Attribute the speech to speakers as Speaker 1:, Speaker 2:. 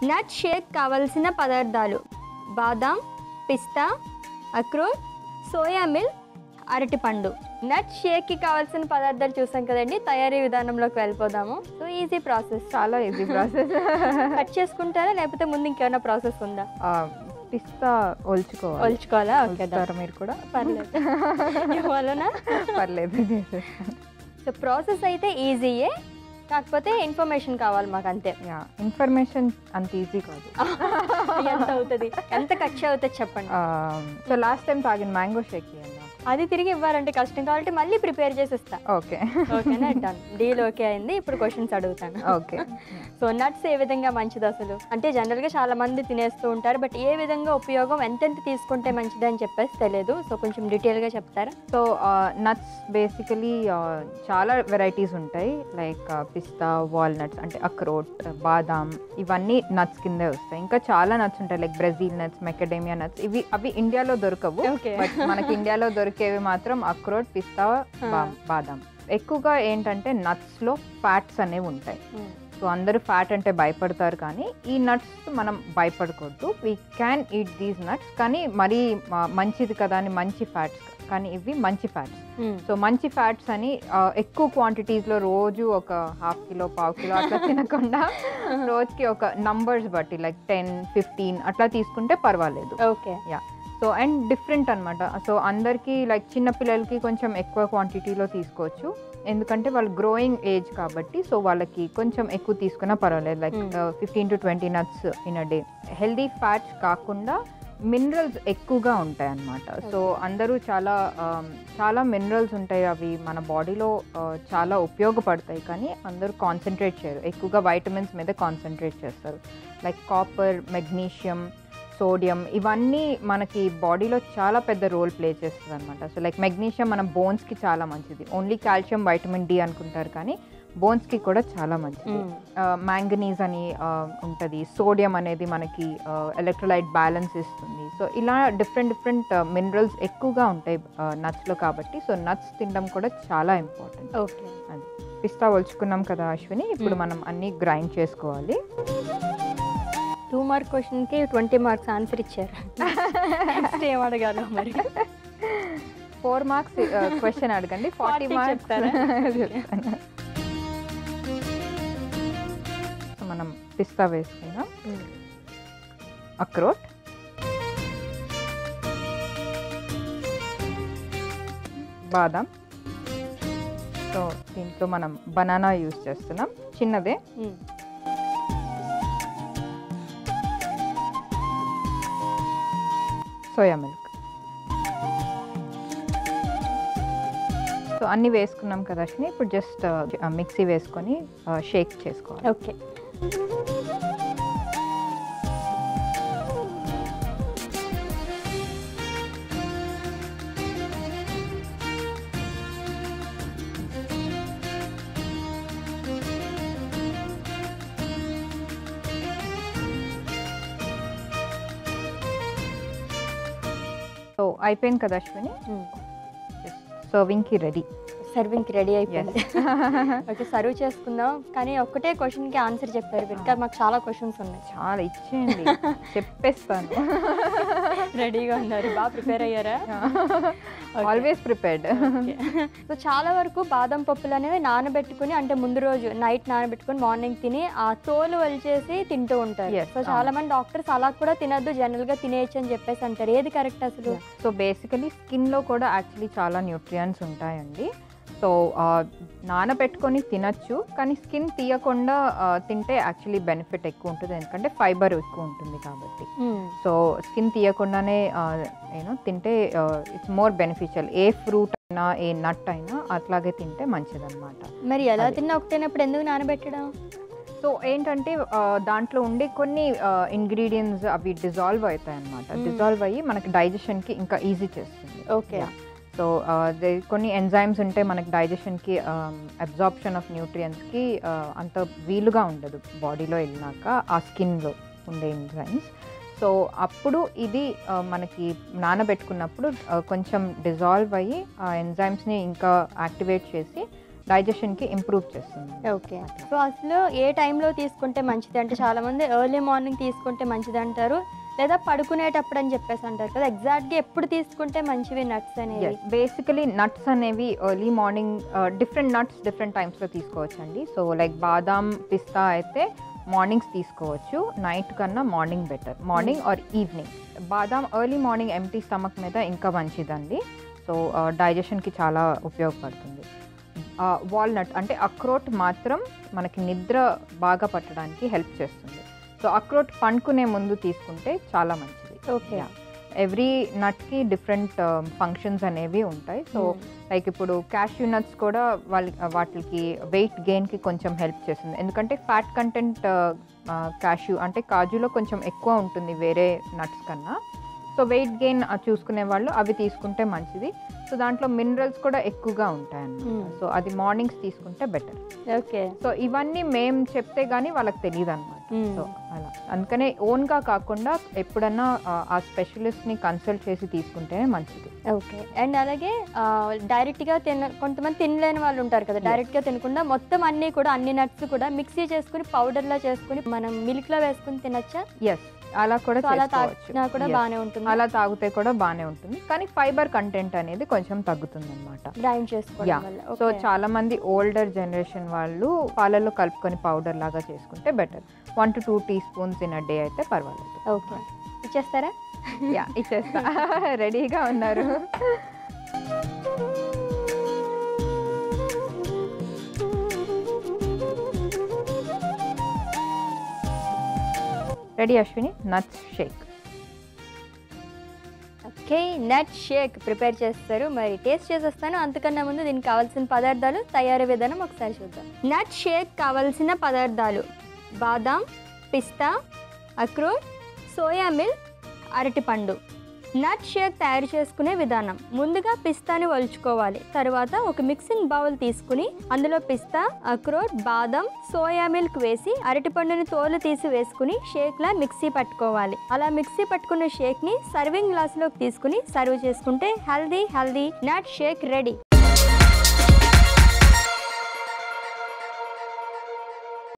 Speaker 1: నట్ షేక్ కావాల్సిన పదార్థాలు: బాదాం, పిస్తా, అక్రోట్, soya milk, అరటిపండు. నట్ షేక్కి కావాల్సిన పదార్థాలు చూసాం కదండి. తయారీ విధానంలోకి వెళ్ళిపోదాము. సో ఈజీ ప్రాసెస్,
Speaker 2: చాలా ఈజీ ప్రాసెస్.
Speaker 1: కట్ చేసుకుంటారా లేకపోతే ముందు ఇంకేమైనా ప్రాసెస్ ఉందా?
Speaker 2: పిస్తా
Speaker 1: ఒలుచుకోవాలా? ఓకే,
Speaker 2: మీరు కూడా
Speaker 1: పర్లేదు. ఇవ్వాలనా?
Speaker 2: పర్లేదు.
Speaker 1: సో ప్రాసెస్ అయితే ఈజీయే, కాకపోతే ఇన్ఫర్మేషన్ కావాలి మాకు, అంతే.
Speaker 2: ఇన్ఫర్మేషన్ అంత ఈజీ కాదు.
Speaker 1: ఎంత అవుతుంది, ఎంత ఖర్చు అవుతుంది చెప్పండి.
Speaker 2: సో లాస్ట్ టైం తాగిన మ్యాంగో షేక్
Speaker 1: అది తిరిగి ఇవ్వాలంటే కష్టం, కాబట్టి మళ్ళీ ప్రిపేర్ చేసి ఇస్తా.
Speaker 2: ఓకే,
Speaker 1: ఓకేనా? డన్, డీల్ ఓకే అయింది. ఇప్పుడు క్వశ్చన్స్ అడుగుతాను.
Speaker 2: ఓకే.
Speaker 1: సో నట్స్ ఏ విధంగా మంచిది అసలు? అంటే జనరల్గా చాలా మంది తినేస్తూ ఉంటారు, బట్ ఏ విధంగా ఉపయోగం, ఎంతెంత తీసుకుంటే మంచిది అని చెప్పేసి తెలియదు. సో కొంచెం డీటెయిల్గా చెప్తారా?
Speaker 2: సో నట్స్ బేసికలీ చాలా వెరైటీస్ ఉంటాయి. లైక్ పిస్తా, వాల్నట్స్ అంటే అక్రోట్, బాదాం, ఇవన్నీ నట్స్ కిందే వస్తాయి. ఇంకా చాలా నట్స్ ఉంటాయి, లైక్ బ్రెజిల్ నట్స్, మెకడేమియా నట్స్. అవి ఇండియాలో దొరకవు. బట్ మనకి ఇండియాలో దొరికేవి మాత్రం అక్రోట్, పిస్తా, బాదాం. ఎక్కువగా ఏంటంటే నట్స్లో ఫ్యాట్స్ అనేవి ఉంటాయి. సో అందరూ ఫ్యాట్ అంటే భయపడతారు, కానీ ఈ నట్స్ మనం భయపడకూడదు. We can eat these nuts, కానీ మరీ మంచిది కదా అని మంచి ఫ్యాట్స్, కానీ ఇవి మంచి ఫ్యాట్స్. సో మంచి ఫ్యాట్స్ అని ఎక్కువ క్వాంటిటీస్లో రోజు ఒక 1/2 కిలో, 1/4 కిలో అట్లా తినకుండా రోజుకి ఒక నంబర్స్ బట్టి లైక్ 10, 15 అట్లా తీసుకుంటే పర్వాలేదు.
Speaker 1: Okay,
Speaker 2: yeah. So and different అనమాట. సో అందరికీ లైక్ చిన్నపిల్లలకి కొంచెం ఎక్కువ క్వాంటిటీలో తీసుకోవచ్చు, ఎందుకంటే వాళ్ళు గ్రోయింగ్ ఏజ్ కాబట్టి. సో వాళ్ళకి కొంచెం ఎక్కువ తీసుకున్నా పర్వాలేదు, like 15 to 20 nuts in a day. Healthy fats కాకుండా మినరల్స్ ఎక్కువగా ఉంటాయి అన్నమాట. సో అందరూ చాలా మినరల్స్ ఉంటాయి, అవి మన బాడీలో చాలా ఉపయోగపడతాయి, కానీ అందరూ కాన్సన్ట్రేట్ చేయరు. ఎక్కువగా వైటమిన్స్ మీద కాన్సన్ట్రేట్ చేస్తారు, లైక్ కాపర్, మెగ్నీషియం, సోడియం. ఇవన్నీ మనకి బాడీలో చాలా పెద్ద రోల్ ప్లే చేస్తుంది అనమాట. సో లైక్ మెగ్నీషియం మన బోన్స్కి చాలా మంచిది. ఓన్లీ కాల్షియం, వైటమిన్ డి అనుకుంటారు, కానీ బోన్స్కి కూడా చాలా మంచిది. మ్యాంగనీస్ అని ఉంటుంది. సోడియం అనేది మనకి ఎలక్ట్రోలైట్ బ్యాలెన్స్ ఇస్తుంది. సో ఇలా డిఫరెంట్ మినరల్స్ ఎక్కువగా ఉంటాయి నట్స్లో, కాబట్టి సో నట్స్ తినడం కూడా చాలా ఇంపార్టెంట్.
Speaker 1: ఓకే,
Speaker 2: అది పిస్తా ఒలుచుకున్నాం కదా అశ్విని, ఇప్పుడు మనం అన్నీ గ్రైండ్ చేసుకోవాలి.
Speaker 1: 2 మార్క్ క్వశ్చన్కి 20 మార్క్స్ ఆన్సర్ ఇచ్చారు. ఏం అడగాలి మరి?
Speaker 2: 4 మార్క్స్ క్వశ్చన్ అడగండి, 40 మార్క్స్ చెప్తాను. మనం పిస్తా వేసుకుందాం, అక్రోట్, బాదం. సో దీంట్లో మనం బనానా యూజ్ చేస్తున్నాం, చిన్నదే. Soya milk. సో అన్నీ వేసుకున్నాం కదా అశ్విని, ఇప్పుడు జస్ట్ మిక్సీ వేసుకొని షేక్ చేసుకోవాలి.
Speaker 1: ఓకే,
Speaker 2: సో అయిపోయింది కదా అశ్విని, సర్వింగ్కి రెడీ.
Speaker 1: సర్వింగ్కి రెడీ అయిపోయింది. ఓకే, సర్వ్ చేసుకుందాం. కానీ ఒక్కటే క్వశ్చన్కి ఆన్సర్ చెప్పారు, ఇంకా మాకు చాలా క్వశ్చన్స్ ఉన్నాయి.
Speaker 2: చాలా ఇచ్చేయండి, చెప్పేస్తాను.
Speaker 1: రెడీగా ఉన్నారు, బాగా ప్రిపేర్ అయ్యారా?
Speaker 2: Always prepared.
Speaker 1: సో చాలా వరకు బాదం పప్పులు అనేవి నానబెట్టుకుని, అంటే ముందు రోజు నైట్ నానబెట్టుకుని మార్నింగ్ తిని ఆ తోలు వలిచేసి తింటూ ఉంటారు. సో చాలా మంది డాక్టర్స్ అలా కూడా తినద్దు, జనరల్గా తినేయచ్చు అని చెప్పేసి అంటారు. ఏది కరెక్ట్ అసలు?
Speaker 2: సో బేసికలీ స్కిన్లో కూడా యాక్చువల్లీ చాలా న్యూట్రియంట్స్ ఉంటాయండి. సో నానబెట్టుకొని తినచ్చు, కానీ స్కిన్ తీయకుండా తింటే యాక్చువల్లీ బెనిఫిట్ ఎక్కువ ఉంటుంది, ఎందుకంటే ఫైబర్ ఎక్కువ ఉంటుంది కాబట్టి. సో స్కిన్ తీయకుండానే తింటే it's more beneficial. A fruit అయినా, ఏ నట్ అయినా అట్లాగే తింటే మంచిదన్నమాట.
Speaker 1: మరి ఎలా తిన్నా ఒకటేనప్పుడు ఎందుకు నానబెట్టడం?
Speaker 2: సో ఏంటంటే దాంట్లో ఉండే కొన్ని ఇంగ్రీడియంట్స్ అవి డిజాల్వ్ అవుతాయి అన్నమాట. డిజాల్వ్ అయ్యి మనకి డైజెషన్కి ఇంకా ఈజీ చేస్తుంది.
Speaker 1: ఓకే.
Speaker 2: సో కొన్ని ఎంజైమ్స్ ఉంటే మనకి డైజెషన్కి, అబ్జార్ప్షన్ ఆఫ్ న్యూట్రియంట్స్కి అంత వీలుగా ఉండదు బాడీలో వెళ్ళినాక ఆ స్కిన్లో ఉండే ఎంజైమ్స్. సో అప్పుడు ఇది మనకి నానబెట్టుకున్నప్పుడు కొంచెం డిజాల్వ్ అయ్యి ఆ ఎంజైమ్స్ని ఇంకా యాక్టివేట్ చేసి డైజెషన్కి ఇంప్రూవ్ చేస్తుంది.
Speaker 1: ఓకే. సో అసలు ఏ టైంలో తీసుకుంటే మంచిది అంటే చాలామంది ఎర్లీ మార్నింగ్ తీసుకుంటే మంచిది అంటారు, లేదా పడుకునేటప్పుడు అని చెప్పేసి అంటారు కదా, ఎగ్జాక్ట్గా ఎప్పుడు తీసుకుంటే మంచివి నట్స్ అనేవి?
Speaker 2: బేసికలీ నట్స్ అనేవి early morning different nuts different టైమ్స్లో తీసుకోవచ్చండి. సో లైక్ బాదాం పిస్తా అయితే మార్నింగ్స్ తీసుకోవచ్చు, నైట్ కన్నా morning better, morning or evening. Badam early morning empty stomach మీద ఇంకా మంచిదండి. సో డైజెషన్కి చాలా ఉపయోగపడుతుంది. వాల్నట్ అంటే అక్రోట్ మాత్రం మనకి నిద్ర బాగా పట్టడానికి హెల్ప్ చేస్తుంది. సో అక్రోట్ పండుకునే ముందు తీసుకుంటే చాలా మంచిది.
Speaker 1: ఓకే.
Speaker 2: ఎవ్రీ నట్కి డిఫరెంట్ ఫంక్షన్స్ అనేవి ఉంటాయి. సో లైక్ ఇప్పుడు క్యాష్యూ నట్స్ కూడా వాటికి వెయిట్ గెయిన్కి కొంచెం హెల్ప్ చేస్తుంది, ఎందుకంటే ఫ్యాట్ కంటెంట్ క్యాష్యూ అంటే కాజులో కొంచెం ఎక్కువ ఉంటుంది వేరే నట్స్ కన్నా. సో వెయిట్ గెయిన్ చూసుకునే వాళ్ళు అవి తీసుకుంటే మంచిది. సో దాంట్లో మినరల్స్ కూడా ఎక్కువగా ఉంటాయి అన్నమాట. సో అది మార్నింగ్స్ తీసుకుంటే బెటర్.
Speaker 1: ఓకే.
Speaker 2: సో ఇవన్నీ మేము చెప్తే కానీ వాళ్ళకి తెలియదు అనమాట. సో అలా అందుకనే ఓన్గా కాకుండా ఎప్పుడన్నా ఆ స్పెషలిస్ట్ని కన్సల్ట్ చేసి తీసుకుంటేనే మంచిది.
Speaker 1: ఓకే. అండ్ అలాగే డైరెక్ట్గా కొంతమంది తినలేని వాళ్ళు ఉంటారు కదా, డైరెక్ట్గా తినకుండా మొత్తం అన్నీ కూడా అన్ని నట్స్ కూడా మిక్సీ చేసుకుని పౌడర్లా చేసుకుని మనం మిల్క్లో వేసుకుని తినచ్చా?
Speaker 2: ఎస్, అలా కూడా
Speaker 1: తాగినా కూడా బాగానే ఉంటుంది.
Speaker 2: అలా తాగితే కూడా బాగానే ఉంటుంది, కానీ ఫైబర్ కంటెంట్ అనేది కొంచెం తగ్గుతుంది అనమాట
Speaker 1: గ్రైండ్ చేసుకోవడం వల్ల.
Speaker 2: సో చాలా మంది ఓల్డర్ జనరేషన్ వాళ్ళు పాలలో కలుపుకొని పౌడర్ లాగా చేసుకుంటే better. 1 to 2 teaspoons in a day అయితే పర్వాలేదు.
Speaker 1: ఓకే. ఇచ్చేస్తారా?
Speaker 2: ఇచ్చేస్తా. రెడీగా ఉన్నారు. Ready Ashwini, nuts shake.
Speaker 1: Okay, nut shake prepare చేస్తారు, మరి టేస్ట్ చేసేస్తాను. అంతకన్నా ముందు దీనికి కావాల్సిన పదార్థాలు, తయారీ విధానం ఒకసారి చూద్దాం. నట్ షేక్ కావాల్సిన పదార్థాలు: బాదాం, పిస్తా, అక్రోట్, సోయా మిల్క్, అరటిపండు. నట్ షేక్ తయారు చేసుకునే విధానం: ముందుగా పిస్తాని వలుచుకోవాలి. తర్వాత ఒక మిక్సింగ్ బౌల్ తీసుకుని అందులో పిస్తా, అక్రోట్, బాదం, సోయా మిల్క్ వేసి అరటిపండుని తోలు తీసి వేసుకుని షేక్లా మిక్సీ పట్టుకోవాలి. అలా మిక్సీ పట్టుకున్న షేక్ని సర్వింగ్ గ్లాసులోకి తీసుకుని సర్వ్ చేసుకుంటే హెల్దీ నట్ షేక్ రెడీ.